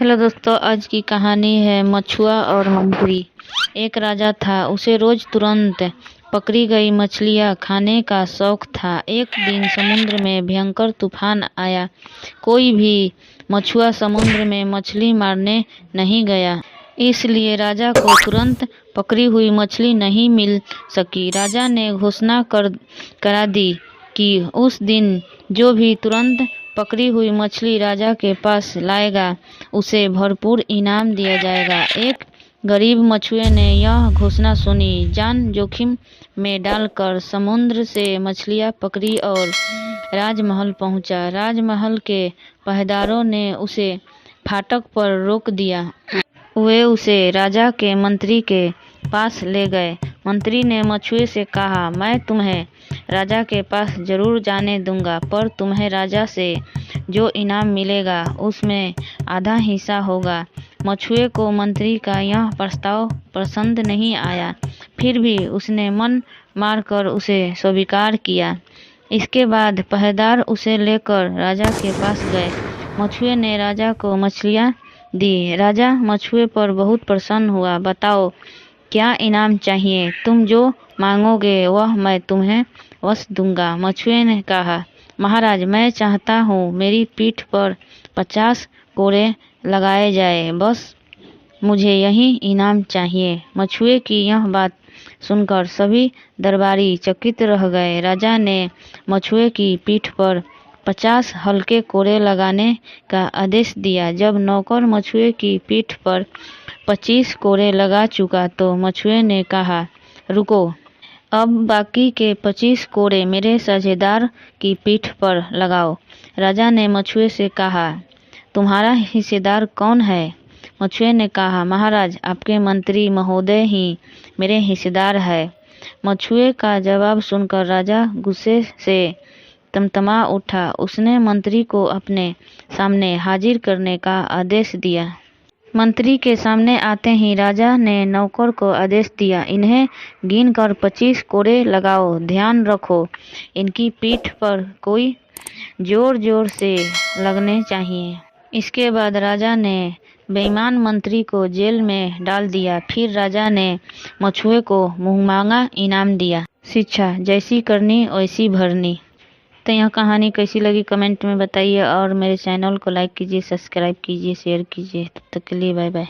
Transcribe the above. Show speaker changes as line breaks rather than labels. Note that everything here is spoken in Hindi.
हेलो दोस्तों, आज की कहानी है मछुआ और मंत्री। एक राजा था, उसे रोज तुरंत पकड़ी गई मछलियां खाने का शौक था। एक दिन समुद्र में भयंकर तूफान आया। कोई भी मछुआ समुद्र में मछली मारने नहीं गया, इसलिए राजा को तुरंत पकड़ी हुई मछली नहीं मिल सकी। राजा ने घोषणा करा दी कि उस दिन जो भी तुरंत पकड़ी हुई मछली राजा के पास लाएगा, उसे भरपूर इनाम दिया जाएगा। एक गरीब मछुए ने यह घोषणा सुनी, जान जोखिम में डालकर समुद्र से मछलियां पकड़ी और राजमहल पहुंचा। राजमहल के पहरेदारों ने उसे फाटक पर रोक दिया। वे उसे राजा के मंत्री के पास ले गए। मंत्री ने मछुए से कहा, मैं तुम्हें राजा के पास जरूर जाने दूंगा, पर तुम्हें राजा से जो इनाम मिलेगा उसमें आधा हिस्सा होगा। मछुए को मंत्री का यह प्रस्ताव पसंद नहीं आया, फिर भी उसने मन मारकर उसे स्वीकार किया। इसके बाद पहरेदार उसे लेकर राजा के पास गए। मछुए ने राजा को मछलियां दी। राजा मछुए पर बहुत प्रसन्न हुआ। बताओ, क्या इनाम चाहिए? तुम जो मांगोगे वह मैं तुम्हें वश दूंगा। मछुए ने कहा, महाराज, मैं चाहता हूँ मेरी पीठ पर 50 कोड़े लगाए जाए, बस मुझे यही इनाम चाहिए। मछुए की यह बात सुनकर सभी दरबारी चकित रह गए। राजा ने मछुए की पीठ पर 50 हल्के कोड़े लगाने का आदेश दिया। जब नौकर मछुए की पीठ पर 25 कोड़े लगा चुका तो मछुए ने कहा, रुको, अब बाकी के 25 कोड़े मेरे साझेदार की पीठ पर लगाओ। राजा ने मछुए से कहा, तुम्हारा हिस्सेदार कौन है? मछुए ने कहा, महाराज, आपके मंत्री महोदय ही मेरे हिस्सेदार है। मछुए का जवाब सुनकर राजा गुस्से से तमतमा उठा। उसने मंत्री को अपने सामने हाजिर करने का आदेश दिया। मंत्री के सामने आते ही राजा ने नौकर को आदेश दिया, इन्हें गिनकर 25 कोड़े लगाओ। ध्यान रखो, इनकी पीठ पर कोई जोर जोर से लगने चाहिए। इसके बाद राजा ने बेईमान मंत्री को जेल में डाल दिया। फिर राजा ने मछुए को मुंहमांगा इनाम दिया। शिक्षा, जैसी करनी वैसी भरनी। तो यह कहानी कैसी लगी कमेंट में बताइए और मेरे चैनल को लाइक कीजिए, सब्सक्राइब कीजिए, शेयर कीजिए। तब तक के लिए बाय बाय।